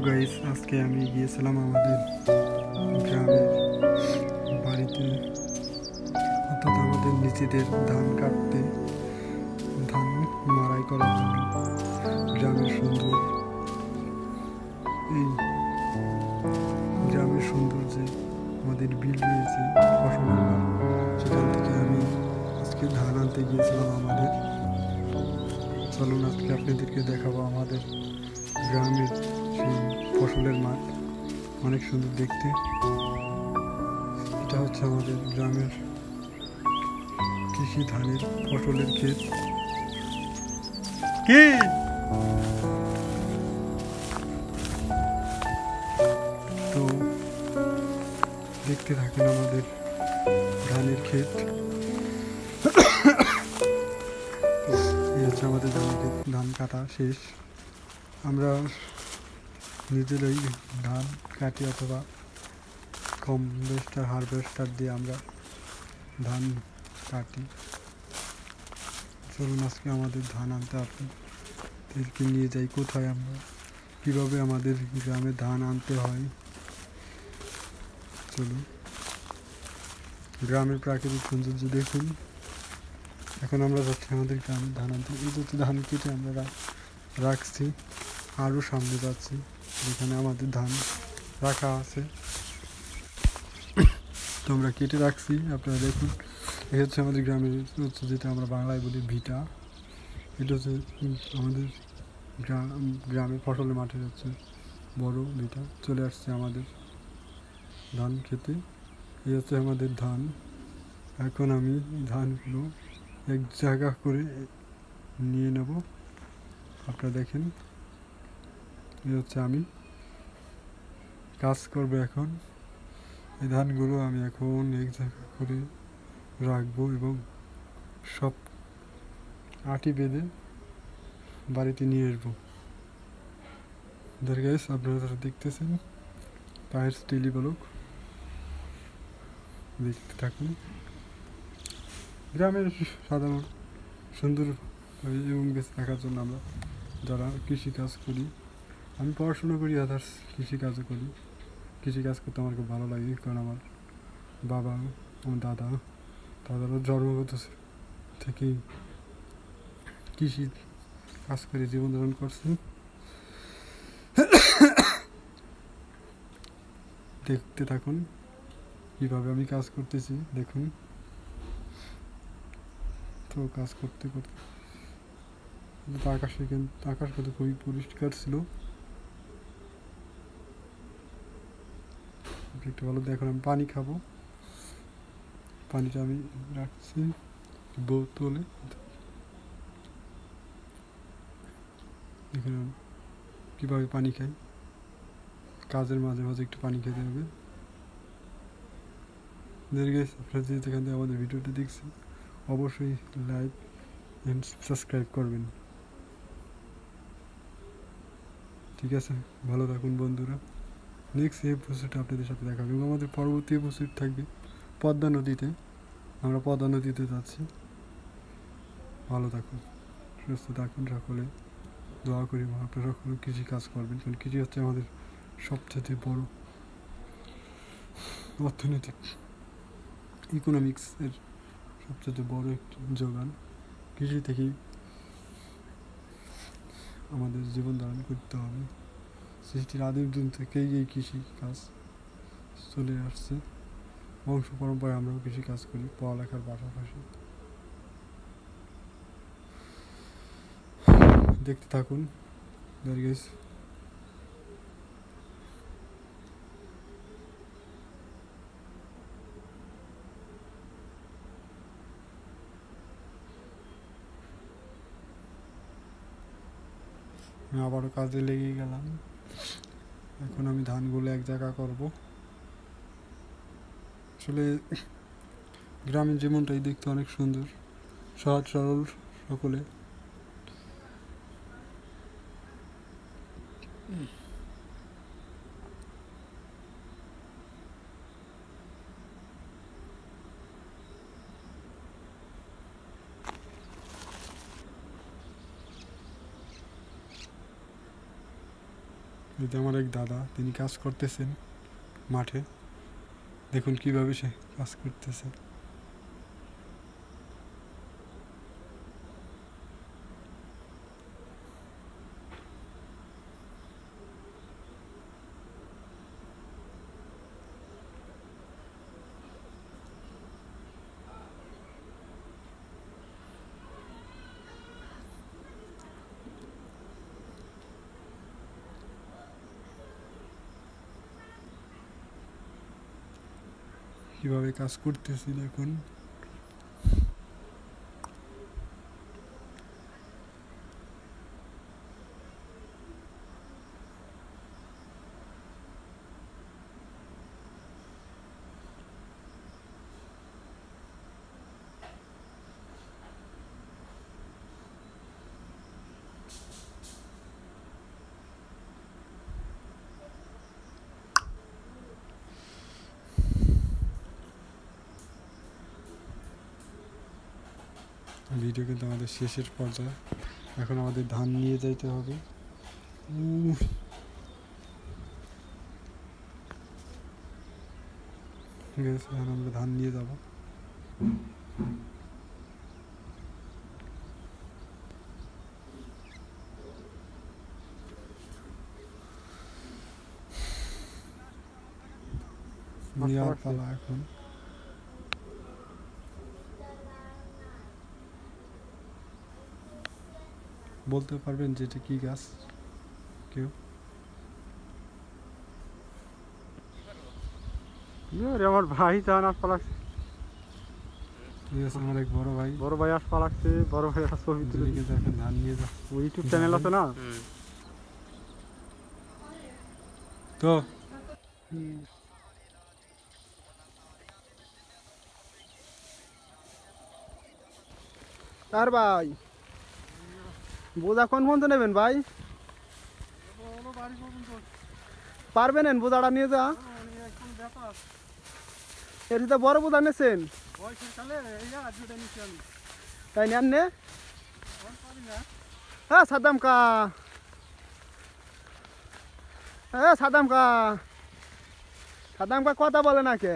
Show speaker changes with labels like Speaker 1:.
Speaker 1: Guys, আজকে আমি গিয়েছিলাম আমাদের গ্রামের বাড়িতে, অর্থাৎ আমাদের নিজেদের ধান কাটতে, ধান মাড়াই করার জন্য। গ্রামের সুন্দর এই গ্রামের সুন্দর যে আমাদের বিল রয়েছে ফসলের মাঠ, সেখান থেকে আমি আজকে ধান আনতে গিয়েছিলাম আমাদের। চলুন আজকে আপনাদেরকে দেখাবো আমাদের গ্রামের সেই ফসলের মাঠ, অনেক সুন্দর দেখতে। এটা হচ্ছে আমাদের গ্রামের কৃষি ধানের ফসলের ক্ষেত। কি তো দেখতে থাকেন আমাদের ধানের ক্ষেত। এই হচ্ছে আমাদের ধানের ক্ষেত, ধান কাটা শেষ। আমরা নিজেরাই ধান কাটি অথবা হারভেস্টার দিয়ে আমরা ধান কাটি। চলুন আজকে আমাদের ধান আনতে আপনাদেরকে নিয়ে যাই কোথায়, আমরা কীভাবে আমাদের গ্রামে ধান আনতে হয়। চলুন, গ্রামের প্রাকৃতিক সৌন্দর্য দেখুন। এখন আমরা যাচ্ছি আমাদের গ্রামের ধান আনতে। এই যে ধান কেটে আমরা রাখছি, আরও সামনে যাচ্ছি যেখানে আমাদের ধান রাখা আছে। তো আমরা কেটে রাখছি, আপনারা দেখুন। এই হচ্ছে আমাদের গ্রামের, হচ্ছে যেটা আমরা বাংলায় বলি ভিটা। এটা হচ্ছে আমাদের গ্রামের ফসলের মাঠে হচ্ছে বড় ভিটা। চলে আসছে আমাদের ধান খেতে। এই হচ্ছে আমাদের ধান। এখন আমি ধানগুলো এক জায়গা করে নিয়ে নেব, আপনারা দেখেন। এই হচ্ছে আমি কাজ করব এখন। এই ধানগুলো আমি এখন এক জায়গা করে রাখবো এবং সব আটি বেঁধে বাড়িতে নিয়ে আসবো। গাইস, আপনারা যারা দেখতেছেন পায়ের স্টিলি ব্লক, দেখতে থাকুন। গ্রামের সাধারণ সুন্দর এবং বেঁচে থাকার জন্য আমরা যারা কৃষিকাজ করি, আমি পড়াশোনা করি, আদার্স কৃষিকাজও করি। কৃষিকাজ করতে আমার খুব ভালো লাগে, কারণ আমার বাবা, আমার দাদারা জন্মগত থেকেই কৃষি কাজ করে জীবন ধারণ করছে। দেখতে থাকুন কীভাবে আমি কাজ করতেছি, দেখুন। তো কাজ করতে করতে আকাশ কিন্তু খুবই পরিষ্কার ছিল, একটু ভালো। এখন আমি পানি খাবো, পানিটা আমি রাখছি বোতলে। এখানে কীভাবে পানি খাই, কাজের মাঝে মাঝে একটু পানি খেতে হবে। আপনারা যেখান থেকে আমাদের ভিডিওটি দেখছেন, অবশ্যই লাইক এন্ড সাবস্ক্রাইব করবেন। ঠিক আছে, ভালো থাকুন বন্ধুরা। নেক্সট এপিসোডটা আপনাদের সাথে দেখা হবে এবং আমাদের পরবর্তী এপিসোড থাকবে পদ্মা নদীতে। আমরা পদ্মা নদীতে যাচ্ছি। ভালো থাকুন, সুস্থ থাকুন। সকলে দোয়া করি আপনারা সকলে কৃষি কাজ করবেন, কারণ কৃষি হচ্ছে আমাদের সবচেয়ে বড় অর্থনৈতিক ইকোনমিক্সের সবচেয়ে বড় একটি যোগান। কৃষি থেকেই আমাদের জীবন ধারণ করতে হবে। সৃষ্টির আদিম দিন থেকেই এই কৃষি কাজ চলে আসছে। বংশ পরম্পরায় আমরাও কৃষি কাজ করি পড়ালেখার পাশাপাশি। দেখতে থাকুন। আমি আবারও কাজে লেগে গেলাম। এখন আমি ধানগুলো এক জায়গা করব। আসলে গ্রামের জীবনটাই দেখতে অনেক সুন্দর, সহজ সরল, সকলে এই যে আমার এক দাদা, তিনি কাজ করতেছেন মাঠে। দেখুন কিভাবে সে কাজ করতেছে। কিভাবে কাজ করতেছি দেখুন। ভিডিও কিন্তু আমাদের শেষের পর্যায়ে। এখন আমাদের ধান নিয়ে যাইতে হবে। ঠিক আছে, এখন আমরা ধান নিয়ে যাব। নেওয়ার পালা এখন। বলতে পারবেন যে এটা কি গাছ কেউ?
Speaker 2: আমার ভাই ধান আসপা লাগছে।
Speaker 1: ঠিক আছে, আমার এক বড় ভাই
Speaker 2: আসপা লাগছে। বড় ভাই একটা ছবি তুলে
Speaker 1: কিন্তু এখন ধান নিয়ে যা।
Speaker 2: ওই ইউটিউব চ্যানেল আছে না
Speaker 1: তো
Speaker 3: আর ভাই বোঝা কোন পর্যন্ত নেবেন ভাই? পারবেন বোঝাটা নিয়ে যা। এর সাথে বড় বোঝা নিয়েছেন তাই নেন নে। হ্যাঁ সাদ্দাম কা, হ্যাঁ সাদ্দাম কা কথা বলে না কে?